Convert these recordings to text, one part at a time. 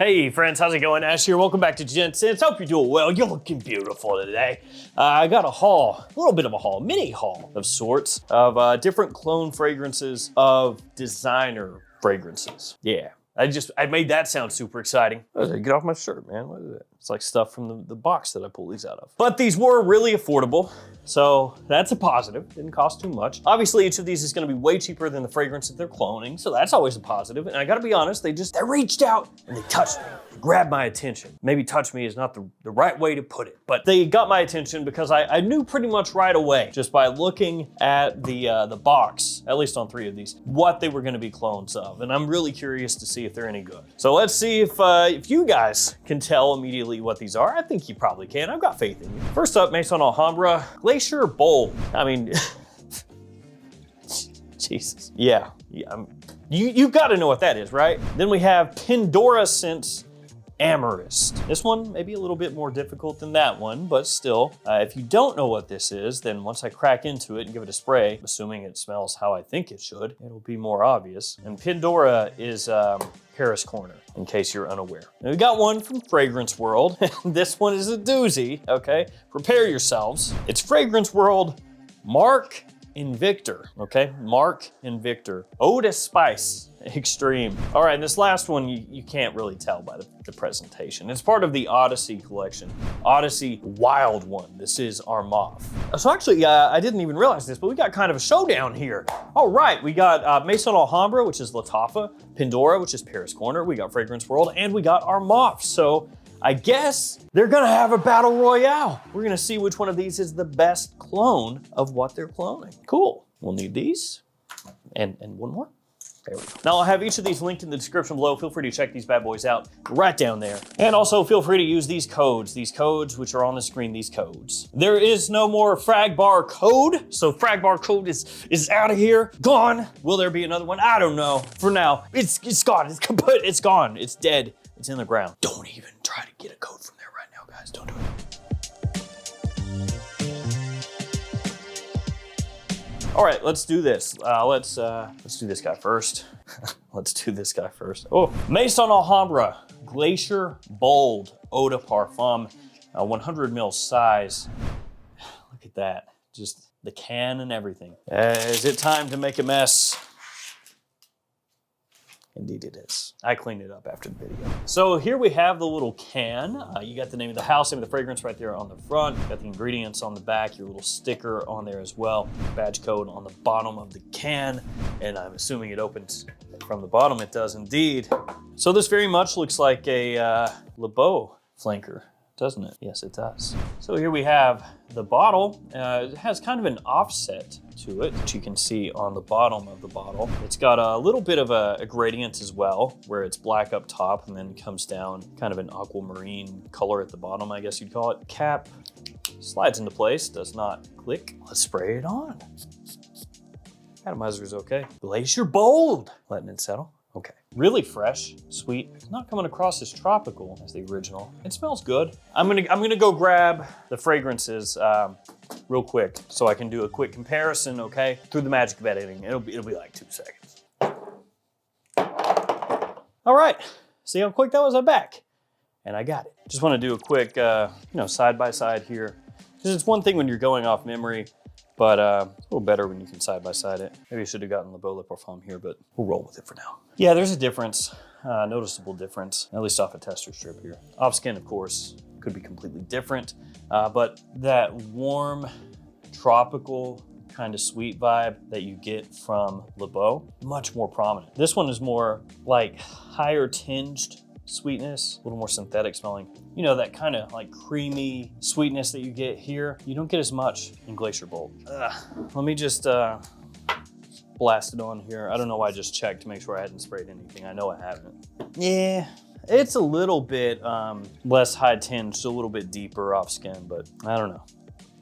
Hey friends, how's it going? Ash here, welcome back to Gents. Hope you're doing well. You're looking beautiful today. I got a haul, a little bit of a haul, mini haul of sorts, of different clone fragrances of designer fragrances. Yeah, I made that sound super exciting. Get off my shirt, man, what is it? It's like stuff from the box that I pull these out of. But these were really affordable, so that's a positive. Didn't cost too much. Obviously, each of these is gonna be way cheaper than the fragrance that they're cloning, so that's always a positive. And I gotta be honest, they reached out and they touched me, grabbed my attention. Maybe touch me is not the right way to put it, but they got my attention because I knew pretty much right away, just by looking at the box, at least on 3 of these, what they were gonna be clones of. And I'm really curious to see if they're any good. So let's see if you guys can tell immediately what these are. I think you probably can. I've got faith in you. First up, Maison Alhambra Glacier Bold. I mean, Jesus. Yeah. You've got to know what that is, right? Then we have Pandora Amorist. This one may be a little bit more difficult than that one, but still, if you don't know what this is, then once I crack into it and give it a spray, assuming it smells how I think it should, it'll be more obvious. And Pandora is Paris Corner, in case you're unaware. Now we got one from Fragrance World. This one is a doozy, okay? Prepare yourselves. It's Fragrance World Mark and Victor, okay? Mark and Victor. Eau de Spicebomb Extreme. All right, and this last one, you can't really tell by the presentation. It's part of the Odyssey collection. Odyssey Wild One. This is our moth. So actually, I didn't even realize this, but we got kind of a showdown here. All right, we got Maison Alhambra, which is Lattafa, Pandora, which is Paris Corner, we got Fragrance World, and we got our moth. So I guess they're gonna have a battle royale. We're gonna see which one of these is the best clone of what they're cloning. Cool, we'll need these, and one more. There we go. Now I'll have each of these linked in the description below. Feel free to check these bad boys out right down there. And also feel free to use these codes which are on the screen, these codes. There is no more frag bar code. So frag bar code is out of here, gone. Will there be another one? I don't know. For now, it's gone, it's kaput, it's gone, it's dead, it's in the ground. Don't even try to get a code from there right now, guys, don't do it. All right, let's do this. Let's do this guy first. Let's do this guy first. Oh, Maison Alhambra Glacier Bold Eau de Parfum, 100 ml size. Look at that, just the can and everything. Is it time to make a mess? Indeed it is. I cleaned it up after the video. So here we have the little can. You got the name of the house, name of the fragrance right there on the front. You got the ingredients on the back, your little sticker on there as well. Badge code on the bottom of the can. And I'm assuming it opens from the bottom. It does indeed. So this very much looks like a Le Beau flanker, doesn't it? Yes, it does. So here we have the bottle. It has kind of an offset to it, which you can see on the bottom of the bottle. It's got a little bit of a gradient as well, where it's black up top and then comes down kind of an aquamarine color at the bottom, I guess you'd call it. Cap slides into place, does not click. Let's spray it on. Atomizer's okay. Glacier Bold, letting it settle. Okay, really fresh, sweet. It's not coming across as tropical as the original. It smells good. I'm gonna go grab the fragrances real quick so I can do a quick comparison, okay? Through the magic of editing, it'll be like 2 seconds. All right, see how quick that was? I'm back, and I got it. Just wanna do a quick, side by side here. Because it's one thing when you're going off memory, but a little better when you can side by side it. Maybe I should have gotten the Beau Le Parfum here, but we'll roll with it for now. Yeah, there's a difference, noticeable difference, at least off a tester strip here. Off skin, of course, could be completely different, but that warm, tropical, kind of sweet vibe that you get from Le Beau, much more prominent. This one is more like higher tinged sweetness, a little more synthetic smelling. You know, that kind of like creamy sweetness that you get here, you don't get as much in Glacier Bold. Let me just blast it on here. I don't know why I just checked to make sure I hadn't sprayed anything. I know I haven't. Yeah, it's a little bit less high tinged, a little bit deeper off skin, but I don't know.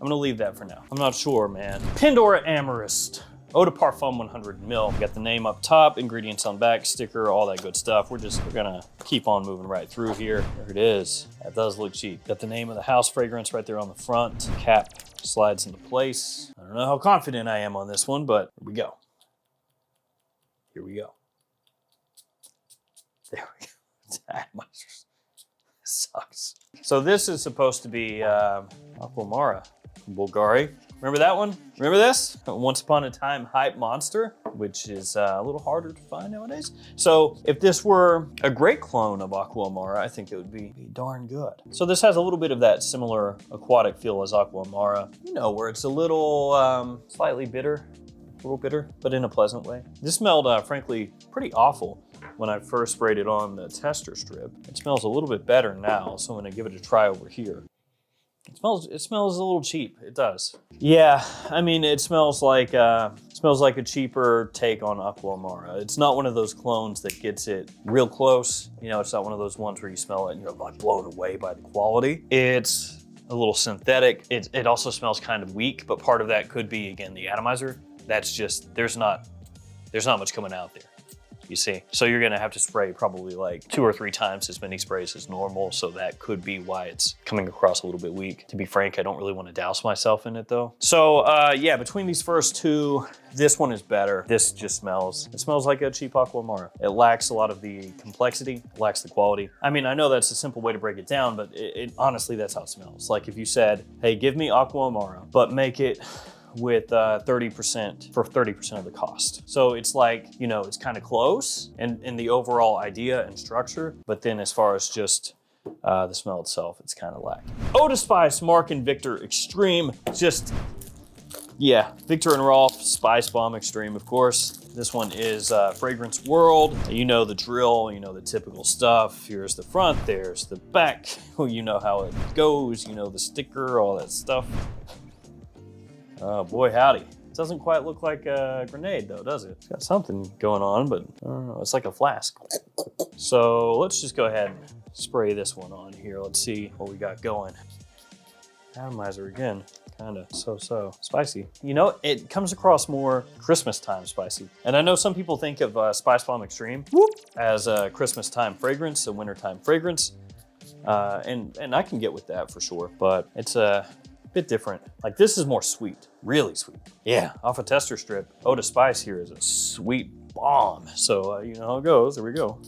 I'm gonna leave that for now. I'm not sure, man. Pandora Amorist Eau de Parfum 100 ml. Got the name up top, ingredients on back, sticker, all that good stuff. We're gonna keep on moving right through here. There it is. That does look cheap. Got the name of the house fragrance right there on the front. Cap slides into place. I don't know how confident I am on this one, but here we go. Here we go. There we go. sucks. So this is supposed to be Aquamara from Bulgari. Remember that one? Remember this? Once Upon a Time Hype Monster, which is a little harder to find nowadays. So if this were a great clone of Aquamara, I think it would be darn good. So this has a little bit of that similar aquatic feel as Aquamara, you know, where it's a little slightly bitter, a little bitter, but in a pleasant way. This smelled, frankly, pretty awful when I first sprayed it on the tester strip. It smells a little bit better now, so I'm gonna give it a try over here. It smells a little cheap. It does. Yeah, I mean, it smells like a cheaper take on Aquamara. It's not one of those clones that gets it real close. You know, it's not one of those ones where you smell it and you're like blown away by the quality. It's a little synthetic. It also smells kind of weak, but part of that could be, again, the atomizer. That's just, there's not much coming out there, you see. So you're gonna have to spray probably like 2 or 3 times as many sprays as normal, so that could be why it's coming across a little bit weak. To be frank, I don't really want to douse myself in it though. So yeah, between these first two, this one is better. This just it smells like a cheap Aquamara. It lacks a lot of the complexity, it lacks the quality. I mean, I know that's a simple way to break it down, but honestly, that's how it smells. Like if you said, hey, give me Aquamara, but make it with 30% for 30% of the cost. So it's like, you know, it's kind of close in the overall idea and structure, but then as far as just the smell itself, it's kind of lacking. Eau de Spice Mark and Victor Extreme. Just, yeah, Victor and Rolf Spicebomb Extreme, of course. This one is Fragrance World. You know the drill, you know the typical stuff. Here's the front, there's the back. You know how it goes, you know the sticker, all that stuff. Oh boy, howdy. It doesn't quite look like a grenade though, does it? It's got something going on, but I don't know, it's like a flask. So let's just go ahead and spray this one on here. Let's see what we got going. Atomizer again, kinda so spicy. You know, it comes across more Christmas time spicy. And I know some people think of Spicebomb Extreme as a Christmas time fragrance, a wintertime fragrance. And I can get with that for sure, but it's a bit different. Like this is more sweet, really sweet. Yeah, off a tester strip, Eau de Spice here is a sweet bomb. So you know how it goes, there we go.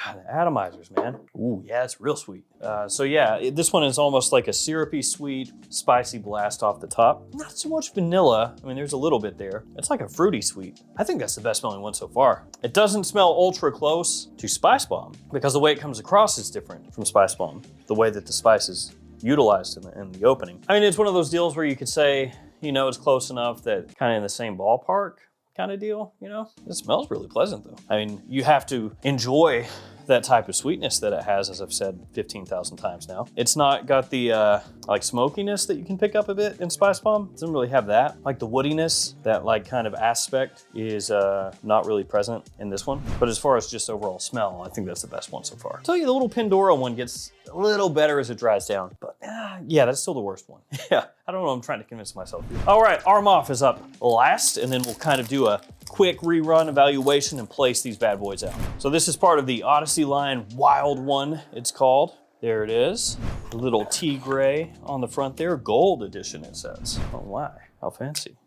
God, the atomizers, man. Ooh, yeah, it's real sweet. So yeah, this one is almost like a syrupy, sweet, spicy blast off the top. Not so much vanilla. I mean, there's a little bit there. It's like a fruity sweet. I think that's the best smelling one so far. It doesn't smell ultra close to Spicebomb because the way it comes across is different from Spicebomb. The way that the spice is utilized in the opening. I mean, it's one of those deals where you could say, you know, it's close enough that kind of in the same ballpark kind of deal, you know? It smells really pleasant though. I mean, you have to enjoy that type of sweetness that it has, as I've said 15,000 times now. It's not got the like smokiness that you can pick up a bit in Spicebomb. It doesn't really have that. Like the woodiness, that like kind of aspect is not really present in this one. But as far as just overall smell, I think that's the best one so far. I'll tell you, the little Pandora one gets a little better as it dries down, but yeah, that's still the worst one. Yeah, I don't know, I'm trying to convince myself here. All right, Arm Off is up last, and then we'll kind of do a quick rerun evaluation and place these bad boys out. So this is part of the Odyssey line Wild One, it's called. There it is. The little tea gray on the front there, gold edition it says. Oh my, how fancy.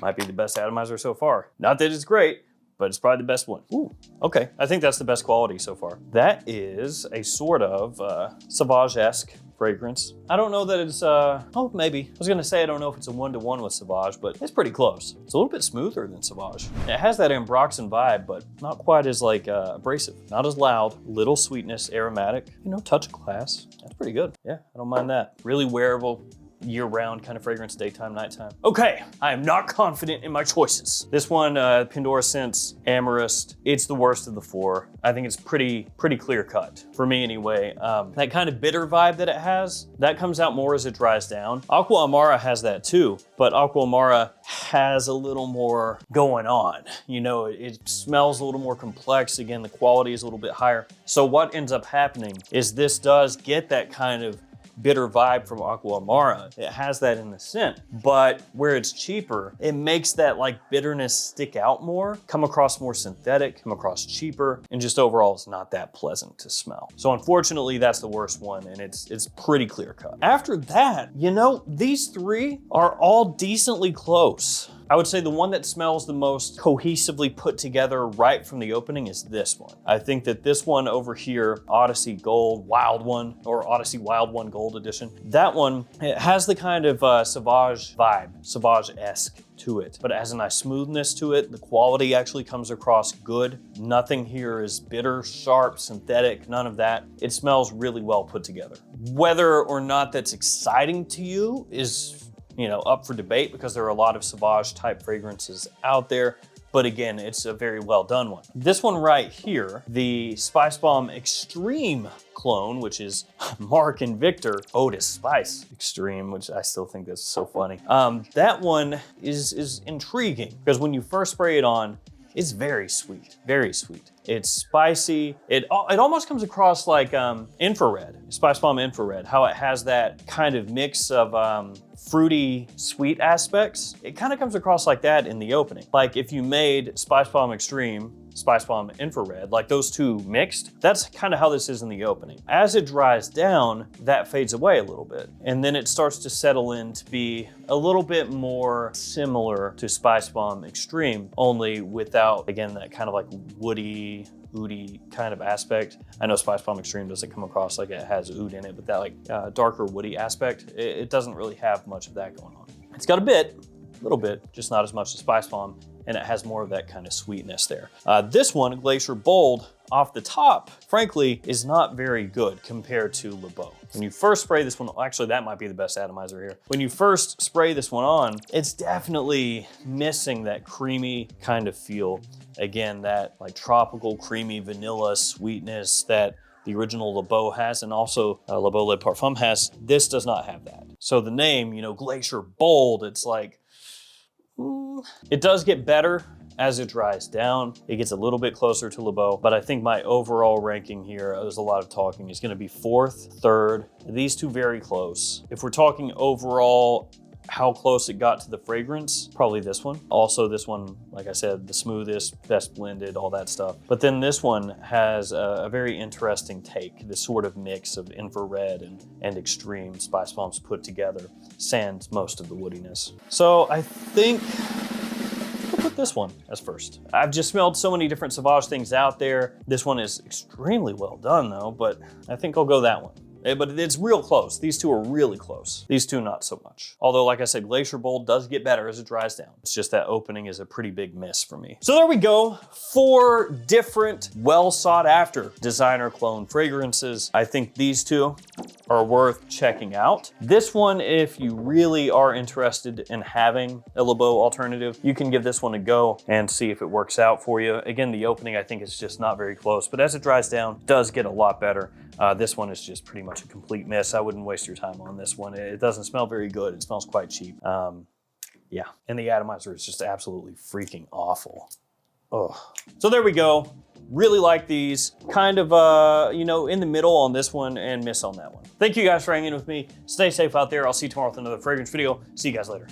Might be the best atomizer so far. Not that it's great, but it's probably the best one. Ooh, okay, I think that's the best quality so far. That is a sort of Sauvage-esque fragrance. I don't know that it's, oh, maybe. I was gonna say I don't know if it's a one-to-one with Sauvage, but it's pretty close. It's a little bit smoother than Sauvage. It has that Ambroxan vibe, but not quite as like abrasive. Not as loud, little sweetness, aromatic, you know, touch of class. That's pretty good. Yeah, I don't mind that. Really wearable, year-round kind of fragrance, daytime, nighttime. Okay, I am not confident in my choices. This one, Pandora Scents Amorist, it's the worst of the 4. I think it's pretty clear cut, for me anyway. That kind of bitter vibe that it has, that comes out more as it dries down. Aqua Amara has that too, but Aqua Amara has a little more going on. You know, it smells a little more complex. Again, the quality is a little bit higher. So what ends up happening is this does get that kind of bitter vibe from Aqua Amara. It has that in the scent, but where it's cheaper, it makes that like bitterness stick out more, come across more synthetic, come across cheaper, and just overall it's not that pleasant to smell. So unfortunately, that's the worst one, and it's pretty clear cut. After that, you know, these 3 are all decently close. I would say the one that smells the most cohesively put together right from the opening is this one. I think that this one over here, Odyssey Gold Wild One, or Odyssey Wild One Gold Edition, that one, it has the kind of Sauvage vibe, Sauvage-esque to it, but it has a nice smoothness to it. The quality actually comes across good. Nothing here is bitter, sharp, synthetic, none of that. It smells really well put together. Whether or not that's exciting to you is, you know, up for debate, because there are a lot of Sauvage type fragrances out there. But again, it's a very well done one. This one right here, the Spicebomb Extreme clone, which is Mark and Victor Otis Spice Extreme, which I still think that's so funny. That one is intriguing, because when you first spray it on, it's very sweet, very sweet. It's spicy. It almost comes across like infrared, Spicebomb infrared, how it has that kind of mix of fruity, sweet aspects. It kind of comes across like that in the opening. Like if you made Spicebomb Extreme, Spicebomb infrared, like those two mixed, that's kind of how this is in the opening. As it dries down, that fades away a little bit. And then it starts to settle in to be a little bit more similar to Spicebomb Extreme, only without, again, that kind of like woody, oody kind of aspect. I know Spicebomb Extreme doesn't come across like it has oud in it, but that like darker woody aspect, it doesn't really have much of that going on. It's got a little bit, just not as much as Spicebomb, and it has more of that kind of sweetness there. This one, Glacier Bold, off the top, frankly, is not very good compared to Le Beau. When you first spray this one, actually that might be the best atomizer here. When you first spray this one on, it's definitely missing that creamy kind of feel. Again, that like tropical, creamy vanilla sweetness that the original Le Beau has, and also Le Beau Le Parfum has. This does not have that. So the name, you know, Glacier Bold, it's like, it does get better as it dries down. It gets a little bit closer to Le Beau, but I think my overall ranking here, there's a lot of talking, is gonna be 4th, 3rd. These two very close. If we're talking overall, how close it got to the fragrance, probably this one. Also this one, like I said, the smoothest, best blended, all that stuff. But then this one has a very interesting take, this sort of mix of infrared and extreme Spicebombs put together, sans most of the woodiness. So I think I'll put this one as first. I've just smelled so many different Sauvage things out there. This one is extremely well done though, but I think I'll go that one. But it's real close. These two are really close. These two, not so much. Although, like I said, Glacier Bold does get better as it dries down. It's just that opening is a pretty big miss for me. So there we go. 4 different, well sought after designer clone fragrances. I think these two are worth checking out. This one, if you really are interested in having a Le Beau alternative, you can give this one a go and see if it works out for you. Again, the opening I think is just not very close, but as it dries down, it does get a lot better. This one is just pretty much a complete miss. I wouldn't waste your time on this one. It doesn't smell very good. It smells quite cheap. Yeah, and the atomizer is just absolutely freaking awful. Ugh. So there we go. Really like these. Kind of, you know, in the middle on this one and miss on that one. Thank you guys for hanging with me. Stay safe out there. I'll see you tomorrow with another fragrance video. See you guys later.